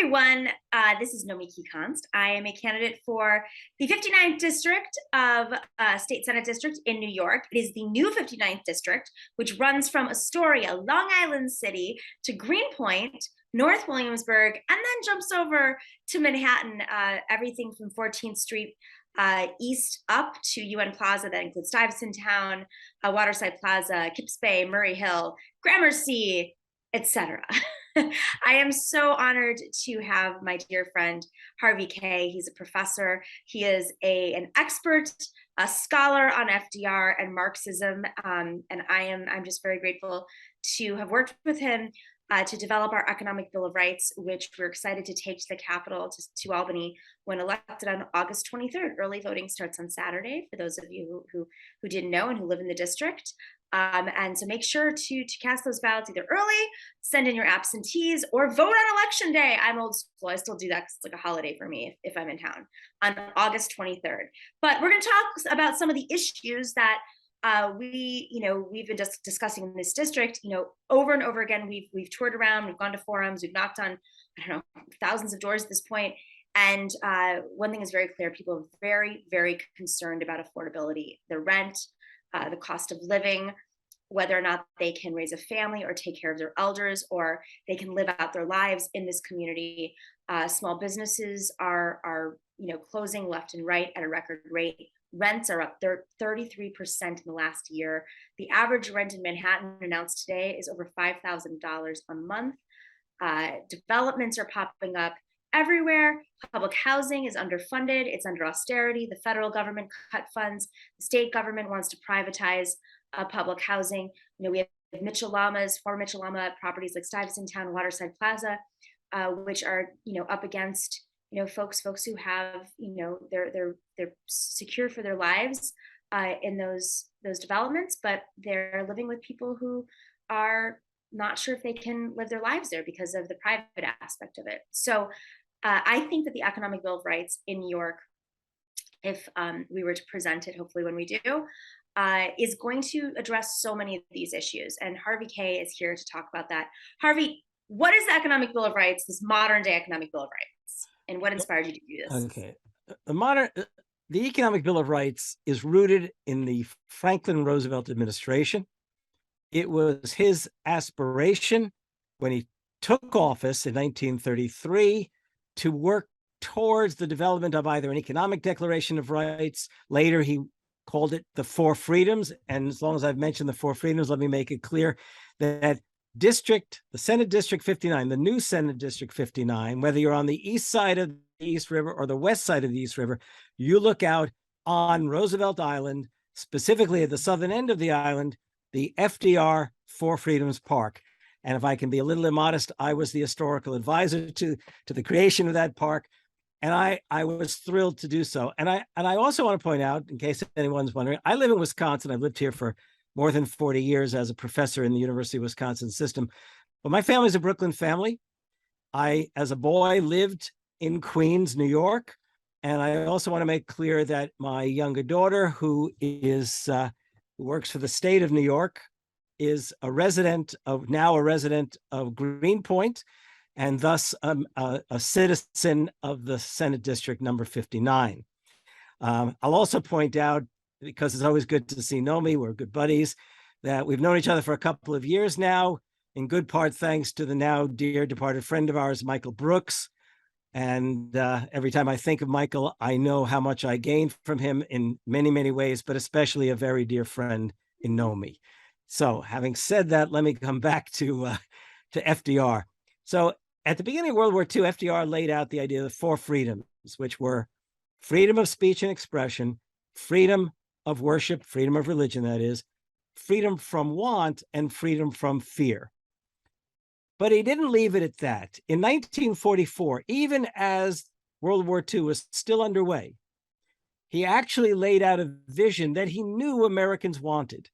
everyone. This is Nomiki Konst. I am a candidate for the 59th District of State Senate District in New York. It is the new 59th District, which runs from Astoria, Long Island City, to Greenpoint, North Williamsburg, and then jumps over to Manhattan, everything from 14th Street east up to UN Plaza. That includes StuyTown, Waterside Plaza, Kips Bay, Murray Hill, Gramercy, etc. I am so honored to have my dear friend Harvey Kaye. He's a professor. He is an expert, a scholar on FDR and Marxism, and I'm just very grateful to have worked with him to develop our Economic Bill of Rights, which we're excited to take to the Capitol, to Albany, when elected on August 23rd. Early voting starts on Saturday, for those of you who didn't know and who live in the district. And so make sure to cast those ballots either early, send in your absentees, or vote on election day. I'm old school. I still do that because it's like a holiday for me if I'm in town on August 23rd. But we're going to talk about some of the issues that we've been just discussing in this district, over and over again. We've toured around, we've gone to forums, we've knocked on, thousands of doors at this point. And one thing is very clear: people are very, very concerned about affordability, the rent, the cost of living, whether or not they can raise a family or take care of their elders, or they can live out their lives in this community. Small businesses are closing left and right at a record rate. Rents are up 33% in the last year. The average rent in Manhattan announced today is over $5,000 a month. Developments are popping up everywhere. Public housing is underfunded. It's under austerity. The federal government cut funds. The state government wants to privatize public housing. We have former Mitchell Lama properties like StuyTown, Waterside Plaza, which are up against folks who have they're secure for their lives in those developments, but they're living with people who are not sure if they can live their lives there because of the private aspect of it. So I think that the Economic Bill of Rights in New York, if we were to present it, hopefully when we do, is going to address so many of these issues. And Harvey Kaye is here to talk about that. Harvey, what is the Economic Bill of Rights, this modern day Economic Bill of Rights, and what inspired you to do this? Okay. The Economic Bill of Rights is rooted in the Franklin Roosevelt administration. It was his aspiration when he took office in 1933 to work towards the development of either an economic declaration of rights. Later, he called it the Four Freedoms. And as long as I've mentioned the Four Freedoms, let me make it clear that the Senate District 59, the new Senate District 59, whether you're on the east side of the East River or the west side of the East River, you look out on Roosevelt Island, specifically at the southern end of the island, the FDR Four Freedoms Park. And if I can be a little immodest, I was the historical advisor to the creation of that park. And I was thrilled to do so. And I also want to point out, in case anyone's wondering, I live in Wisconsin. I've lived here for more than 40 years as a professor in the University of Wisconsin system. But my family's a Brooklyn family. I, as a boy, lived in Queens, New York. And I also want to make clear that my younger daughter, who works for the state of New York, is now a resident of Greenpoint, and thus a citizen of the Senate District number 59. I'll also point out, because it's always good to see Nomi, we're good buddies, that we've known each other for a couple of years now, in good part thanks to the now dear departed friend of ours, Michael Brooks. And every time I think of Michael, I know how much I gained from him in many, many ways, but especially a very dear friend in Nomi. So having said that, let me come back to FDR. So at the beginning of World War II, FDR laid out the idea of the four freedoms, which were freedom of speech and expression, freedom of worship, freedom of religion, that is, freedom from want, and freedom from fear. But he didn't leave it at that. In 1944, even as World War II was still underway, he actually laid out a vision that he knew Americans wanted.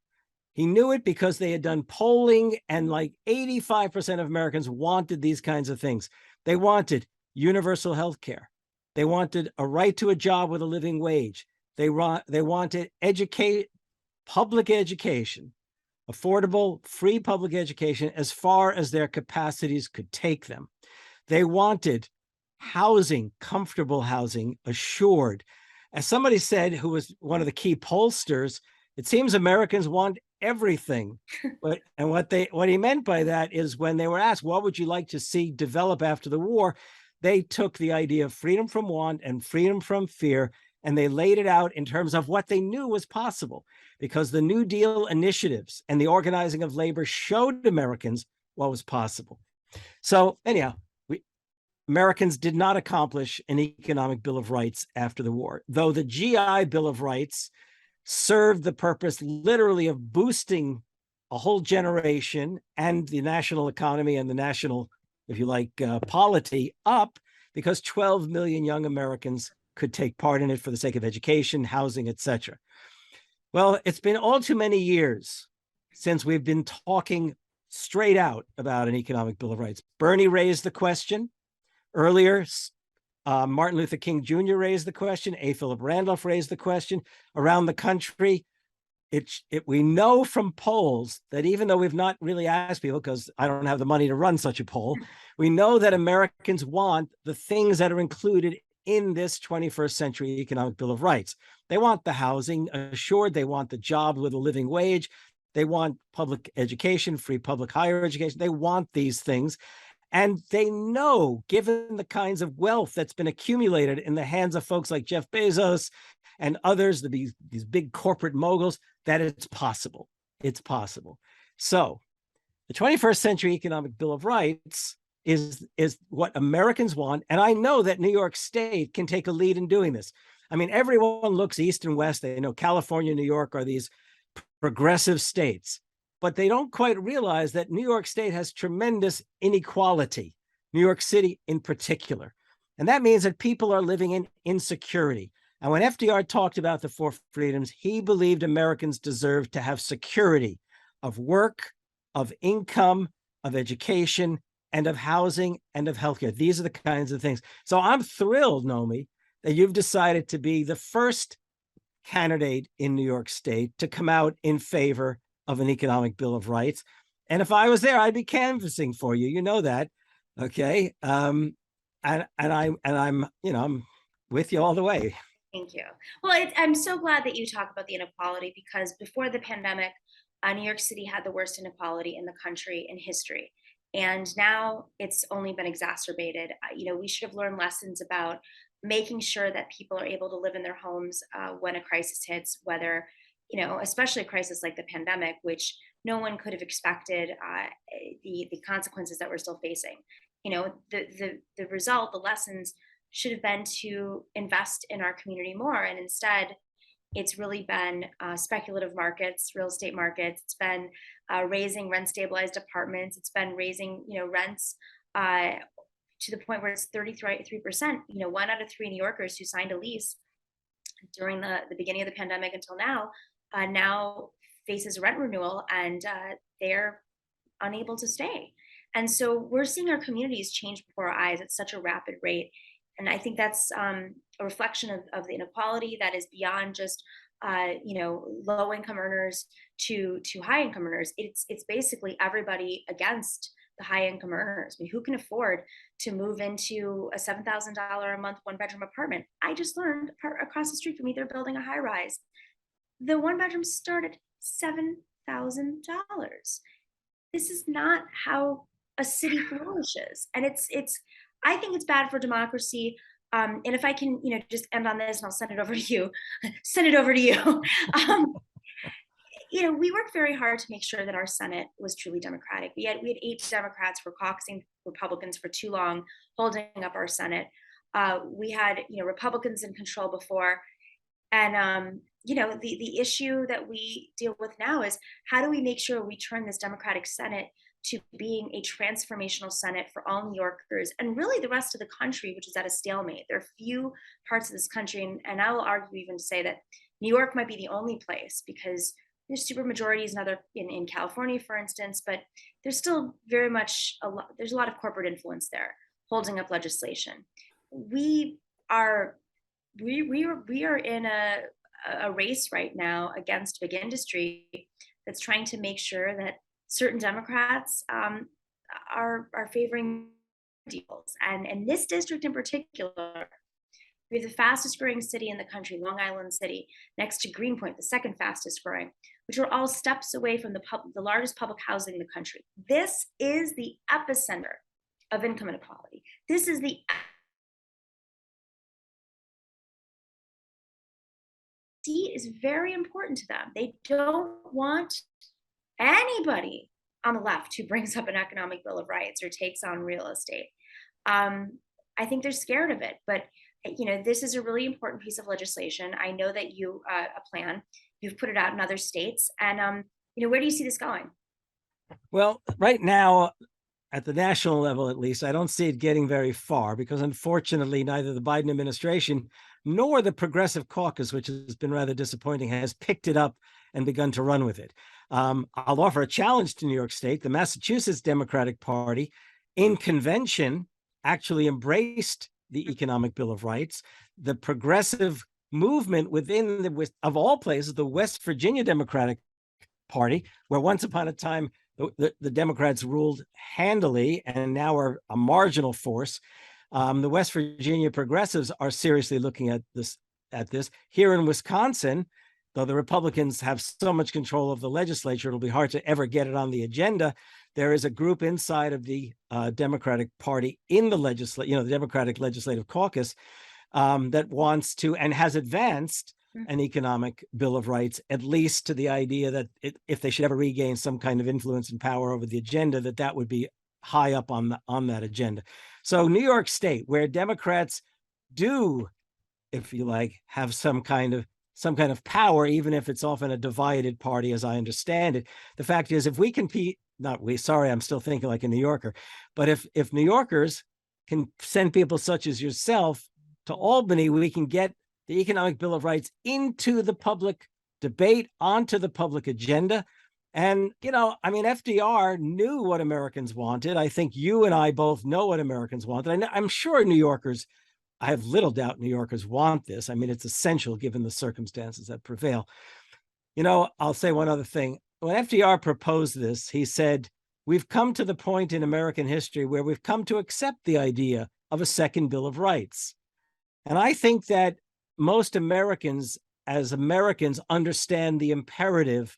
He knew it because they had done polling, and like 85% of Americans wanted these kinds of things. They wanted universal health care. They wanted a right to a job with a living wage. They wanted public education, affordable, free public education as far as their capacities could take them. They wanted housing, comfortable housing, assured. As somebody said, who was one of the key pollsters, it seems Americans want everything. And what he meant by that is when they were asked, what would you like to see develop after the war? They took the idea of freedom from want and freedom from fear, and they laid it out in terms of what they knew was possible, because the New Deal initiatives and the organizing of labor showed Americans what was possible. So anyhow, Americans did not accomplish an economic Bill of Rights after the war, though the GI Bill of Rights served the purpose literally of boosting a whole generation and the national economy and the national, if you like, polity up, because 12 million young Americans could take part in it for the sake of education, housing, etc. Well, it's been all too many years since we've been talking straight out about an economic Bill of Rights. Bernie raised the question earlier. Martin Luther King Jr. raised the question. A. Philip Randolph raised the question. Around the country, we know from polls that even though we've not really asked people, because I don't have the money to run such a poll, we know that Americans want the things that are included in this 21st century economic Bill of Rights. They want the housing assured. They want the job with a living wage. They want public education, free public higher education. They want these things. And they know, given the kinds of wealth that's been accumulated in the hands of folks like Jeff Bezos and others, these big corporate moguls, that it's possible. It's possible. So the 21st century economic Bill of Rights is what Americans want. And I know that New York State can take a lead in doing this. I mean, everyone looks east and west. They know California, New York are these progressive states, but they don't quite realize that New York State has tremendous inequality, New York City in particular. And that means that people are living in insecurity. And when FDR talked about the four freedoms, he believed Americans deserved to have security of work, of income, of education, and of housing, and of healthcare. These are the kinds of things. So I'm thrilled, Nomi, that you've decided to be the first candidate in New York State to come out in favor of an economic Bill of Rights. And if I was there, I'd be canvassing for you. You know that. Okay. And I'm with you all the way. Thank you. Well, I'm so glad that you talk about the inequality, because before the pandemic, New York City had the worst inequality in the country in history. And now it's only been exacerbated. We should have learned lessons about making sure that people are able to live in their homes when a crisis hits, whether, especially a crisis like the pandemic, which no one could have expected the consequences that we're still facing. The result, the lessons should have been to invest in our community more. And instead, it's really been speculative markets, real estate markets. It's been raising rent stabilized apartments. It's been raising, rents to the point where it's 33%. 1 out of 3 New Yorkers who signed a lease during the beginning of the pandemic until now faces rent renewal, and they're unable to stay. And so we're seeing our communities change before our eyes at such a rapid rate. And I think that's a reflection of the inequality that is beyond just low income earners to high income earners. It's basically everybody against the high income earners. I mean, who can afford to move into a $7,000 a month 1-bedroom apartment? I just learned across the street from me, they're building a high rise. The 1-bedroom started $7,000. This is not how a city flourishes, and I think it's bad for democracy. And if I can, just end on this, and I'll send it over to you. Send it over to you. We worked very hard to make sure that our Senate was truly Democratic. We had 8 Democrats were caucusing Republicans for too long, holding up our Senate. We had, Republicans in control before. And, the issue that we deal with now is, how do we make sure we turn this Democratic Senate to being a transformational Senate for all New Yorkers and really the rest of the country, which is at a stalemate. There are few parts of this country, and I will argue even to say that New York might be the only place, because there's super majorities in California, for instance, but there's still very much there's a lot of corporate influence there holding up legislation. We are in a race right now against big industry that's trying to make sure that certain Democrats are favoring deals. And in this district in particular, we have the fastest growing city in the country, Long Island City, next to Greenpoint, the second fastest growing, which are all steps away from the largest public housing in the country. This is the epicenter of income inequality. This is the seat is very important to them. They don't want anybody on the left who brings up an economic bill of rights or takes on real estate. I think they're scared of it, but this is a really important piece of legislation. I know that you you've put it out in other states, and where do you see this going? Well, right now, at the national level, at least, I don't see it getting very far because, unfortunately, neither the Biden administration nor the Progressive Caucus, which has been rather disappointing, has picked it up and begun to run with it. I'll offer a challenge to New York State. The Massachusetts Democratic Party, in convention, actually embraced the Economic Bill of Rights. The progressive movement within of all places, the West Virginia Democratic Party, where once upon a time the Democrats ruled handily and now are a marginal force. The West Virginia progressives are seriously looking at this. Here in Wisconsin, though the Republicans have so much control of the legislature, it'll be hard to ever get it on the agenda. There is a group inside of the Democratic Party in the the Democratic Legislative Caucus that wants to and has advanced an economic bill of rights, at least to the idea that if they should ever regain some kind of influence and power over the agenda, that would be high up on that agenda. So New York State, where Democrats do, if you like, have some kind of power, even if it's often a divided party, as I understand it. The fact is, if we compete, I'm still thinking like a New Yorker, but if New Yorkers can send people such as yourself to Albany, we can get the Economic Bill of Rights into the public debate, onto the public agenda. And, FDR knew what Americans wanted. I think you and I both know what Americans wanted. I'm sure New Yorkers, I have little doubt New Yorkers want this. I mean, it's essential given the circumstances that prevail. I'll say one other thing. When FDR proposed this, he said, we've come to the point in American history where we've come to accept the idea of a second Bill of Rights. And I think that most Americans, as Americans, understand the imperative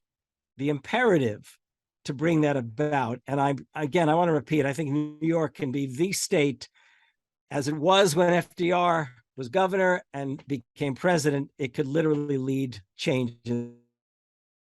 to bring that about. And I want to repeat, I think New York can be the state, as it was when FDR was governor and became president. It could literally lead change in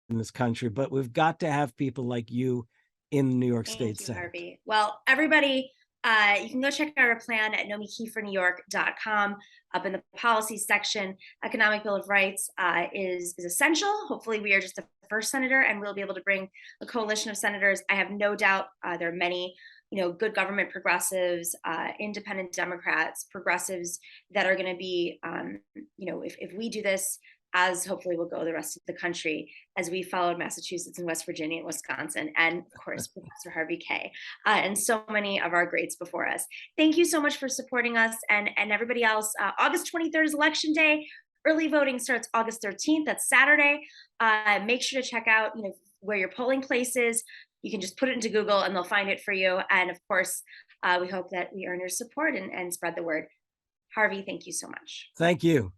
this country, but we've got to have people like you in New York State Senate. Harvey. Well, everybody, you can go check out our plan at nomikifornewyork.com. Up in the policy section, Economic Bill of Rights is essential. Hopefully we are just the first senator and we'll be able to bring a coalition of senators. I have no doubt there are many good government progressives, independent Democrats, progressives that are going to be, if we do this, as hopefully will go the rest of the country, as we followed Massachusetts and West Virginia and Wisconsin, and of course, Professor Harvey Kaye, and so many of our greats before us. Thank you so much for supporting us, and everybody else. August 23rd is Election Day. Early voting starts August 13th. That's Saturday. Make sure to check out where your polling place is. You can just put it into Google and they'll find it for you. And of course, we hope that we earn your support and spread the word. Harvey, thank you so much. Thank you.